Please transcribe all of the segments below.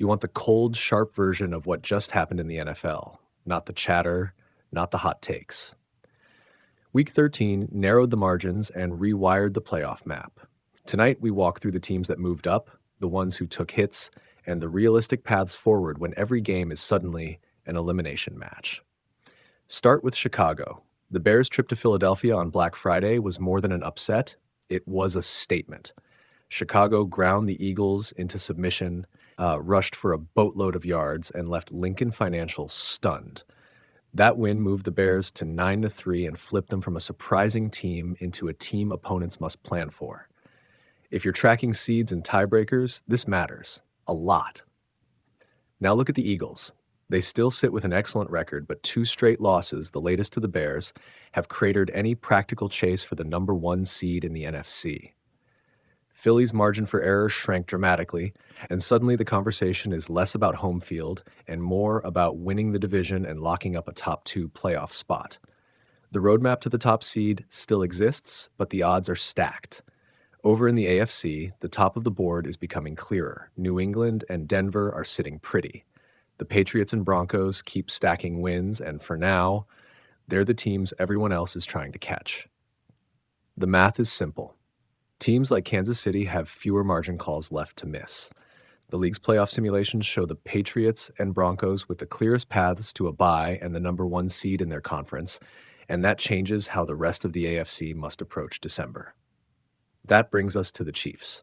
You want the cold, sharp version of what just happened in the NFL, not the chatter, not the hot takes. Week 13 narrowed the margins and rewired the playoff map. Tonight, we walk through the teams that moved up, the ones who took hits, and the realistic paths forward when every game is suddenly an elimination match. Start with Chicago. The Bears' trip to Philadelphia on Black Friday was more than an upset. It was a statement. Chicago ground the Eagles into submission, rushed for a boatload of yards, and left Lincoln Financial stunned. That win moved the Bears to 9-3 and flipped them from a surprising team into a team opponents must plan for. If you're tracking seeds and tiebreakers, this matters a lot. Now look at the Eagles. They still sit with an excellent record, but 2 straight losses, the latest to the Bears, have cratered any practical chase for the number 1 seed in the NFC. Philly's margin for error shrank dramatically, and suddenly the conversation is less about home field and more about winning the division and locking up a top 2 playoff spot. The roadmap to the top seed still exists, but the odds are stacked. Over in the AFC, the top of the board is becoming clearer. New England and Denver are sitting pretty. The Patriots and Broncos keep stacking wins, and for now, they're the teams everyone else is trying to catch. The math is simple. Teams like Kansas City have fewer margin calls left to miss. The league's playoff simulations show the Patriots and Broncos with the clearest paths to a bye and the number 1 seed in their conference, and that changes how the rest of the AFC must approach December. That brings us to the Chiefs.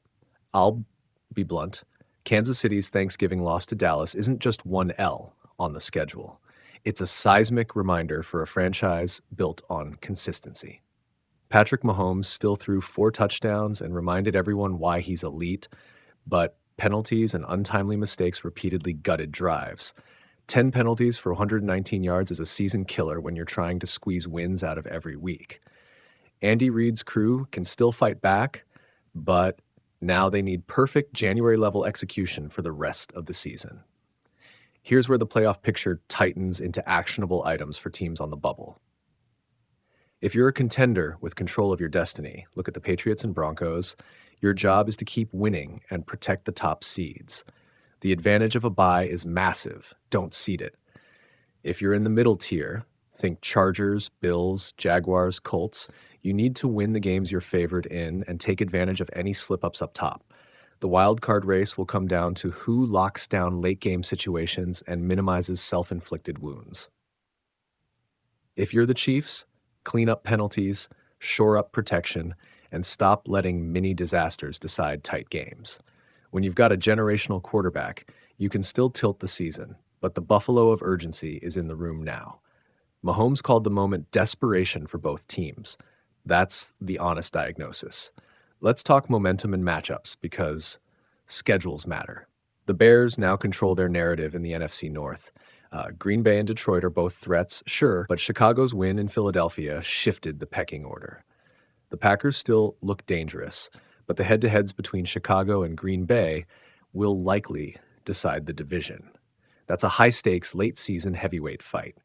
I'll be blunt. Kansas City's Thanksgiving loss to Dallas isn't just one L on the schedule. It's a seismic reminder for a franchise built on consistency. Patrick Mahomes still threw 4 touchdowns and reminded everyone why he's elite, but penalties and untimely mistakes repeatedly gutted drives. 10 penalties for 119 yards is a season killer when you're trying to squeeze wins out of every week. Andy Reid's crew can still fight back, but now they need perfect January-level execution for the rest of the season. Here's where the playoff picture tightens into actionable items for teams on the bubble. If you're a contender with control of your destiny, look at the Patriots and Broncos, your job is to keep winning and protect the top seeds. The advantage of a bye is massive. Don't cede it. If you're in the middle tier, think Chargers, Bills, Jaguars, Colts, you need to win the games you're favored in and take advantage of any slip-ups up top. The wild card race will come down to who locks down late-game situations and minimizes self-inflicted wounds. If you're the Chiefs, clean up penalties, shore up protection, and stop letting mini disasters decide tight games. When you've got a generational quarterback, you can still tilt the season, but the buffalo of urgency is in the room now. Mahomes called the moment desperation for both teams. That's the honest diagnosis. Let's talk momentum and matchups because schedules matter. The Bears now control their narrative in the NFC North. Green Bay and Detroit are both threats, sure, but Chicago's win in Philadelphia shifted the pecking order. The Packers still look dangerous, but the head-to-heads between Chicago and Green Bay will likely decide the division. That's a high-stakes, late-season heavyweight fight.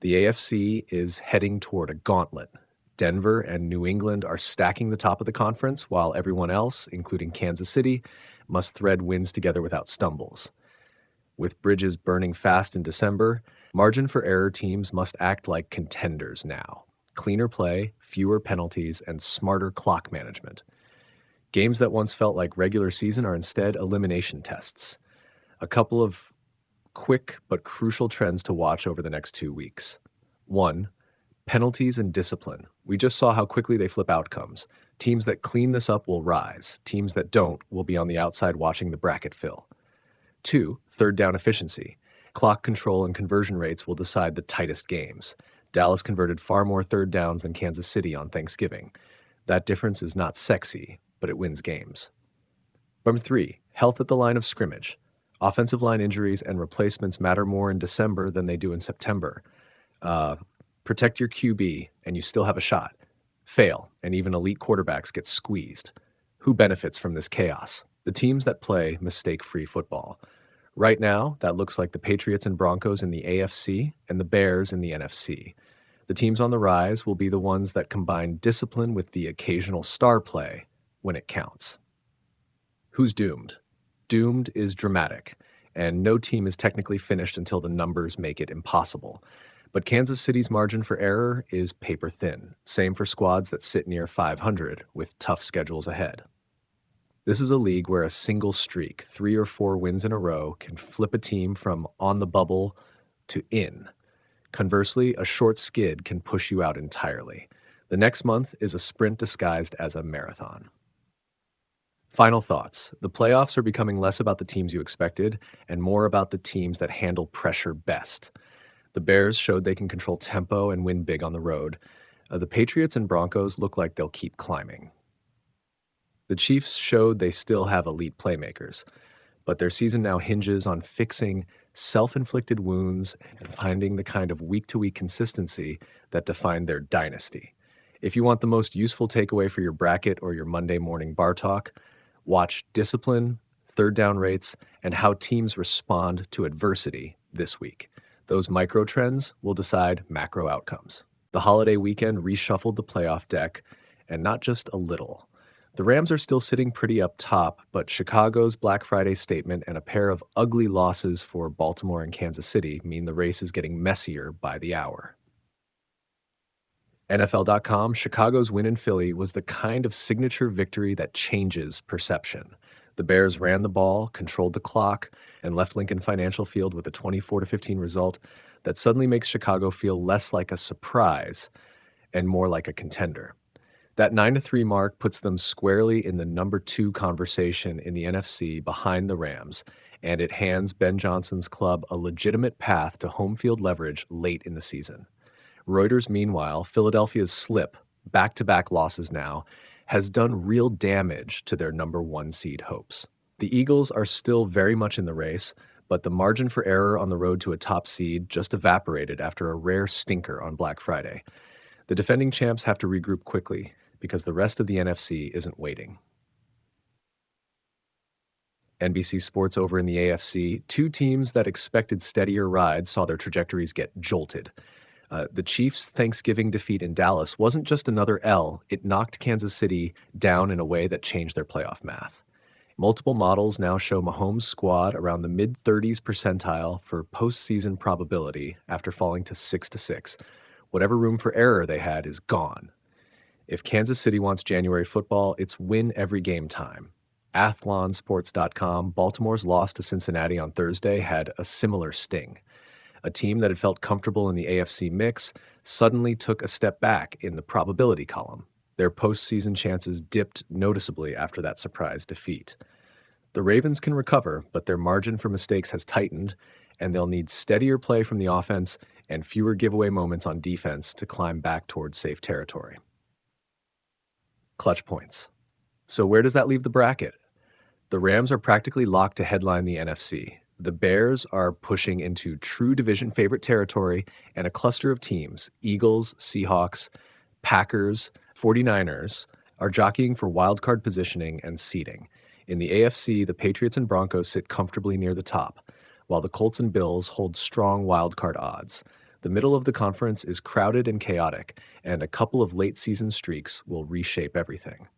The AFC is heading toward a gauntlet. Denver and New England are stacking the top of the conference, while everyone else, including Kansas City, must thread wins together without stumbles. With bridges burning fast in December, margin for error teams must act like contenders now. Cleaner play, fewer penalties, and smarter clock management. Games that once felt like regular season are instead elimination tests. A couple of quick but crucial trends to watch over the next 2 weeks. 1. Penalties and discipline. We just saw how quickly they flip outcomes. Teams that clean this up will rise. Teams that don't will be on the outside watching the bracket fill. 2. Third down efficiency. Clock control and conversion rates will decide the tightest games. Dallas converted far more third downs than Kansas City on Thanksgiving. That difference is not sexy, but it wins games. Number 3. Health at the line of scrimmage. Offensive line injuries and replacements matter more in December than they do in September. Protect your QB, and you still have a shot. Fail, and even elite quarterbacks get squeezed. Who benefits from this chaos? The teams that play mistake-free football. Right now, that looks like the Patriots and Broncos in the AFC and the Bears in the NFC. The teams on the rise will be the ones that combine discipline with the occasional star play when it counts. Who's doomed? Doomed is dramatic. and no team is technically finished until the numbers make it impossible. But Kansas City's margin for error is paper thin, same for squads that sit near 500 with tough schedules ahead. This is a league where a single streak, 3 or 4 wins in a row, can flip a team from on the bubble to in. Conversely, a short skid can push you out entirely. The next month is a sprint disguised as a marathon. Final thoughts. The playoffs are becoming less about the teams you expected and more about the teams that handle pressure best. The Bears showed they can control tempo and win big on the road. The Patriots and Broncos look like they'll keep climbing. The Chiefs showed they still have elite playmakers, but their season now hinges on fixing self-inflicted wounds and finding the kind of week-to-week consistency that defined their dynasty. If you want the most useful takeaway for your bracket or your Monday morning bar talk, watch discipline, third down rates, and how teams respond to adversity this week. Those micro trends will decide macro outcomes. The holiday weekend reshuffled the playoff deck, and not just a little. The Rams are still sitting pretty up top, but Chicago's Black Friday statement and a pair of ugly losses for Baltimore and Kansas City mean the race is getting messier by the hour. NFL.com, Chicago's win in Philly was the kind of signature victory that changes perception. The Bears ran the ball, controlled the clock, and left Lincoln Financial Field with a 24-15 result that suddenly makes Chicago feel less like a surprise and more like a contender. That 9-3 mark puts them squarely in the number 2 conversation in the NFC behind the Rams, and it hands Ben Johnson's club a legitimate path to home field leverage late in the season. Reuters, meanwhile, Philadelphia's slip, back-to-back losses now, has done real damage to their number 1 seed hopes. The Eagles are still very much in the race, but the margin for error on the road to a top seed just evaporated after a rare stinker on Black Friday. The defending champs have to regroup quickly because the rest of the NFC isn't waiting. NBC Sports over in the AFC, 2 teams that expected steadier rides saw their trajectories get jolted. The Chiefs' Thanksgiving defeat in Dallas wasn't just another L, it knocked Kansas City down in a way that changed their playoff math. Multiple models now show Mahomes' squad around the mid-30s percentile for postseason probability after falling to 6-6. Whatever room for error they had is gone. If Kansas City wants January football, it's win every game time. Athlonsports.com, Baltimore's loss to Cincinnati on Thursday had a similar sting. A team that had felt comfortable in the AFC mix suddenly took a step back in the probability column. Their postseason chances dipped noticeably after that surprise defeat. The Ravens can recover, but their margin for mistakes has tightened, and they'll need steadier play from the offense and fewer giveaway moments on defense to climb back towards safe territory. Clutch points. So where does that leave the bracket? The Rams are practically locked to headline the NFC. The Bears are pushing into true division favorite territory, and a cluster of teams, Eagles, Seahawks, Packers, 49ers, are jockeying for wildcard positioning and seeding. In the AFC, the Patriots and Broncos sit comfortably near the top, while the Colts and Bills hold strong wildcard odds. The middle of the conference is crowded and chaotic, and a couple of late-season streaks will reshape everything.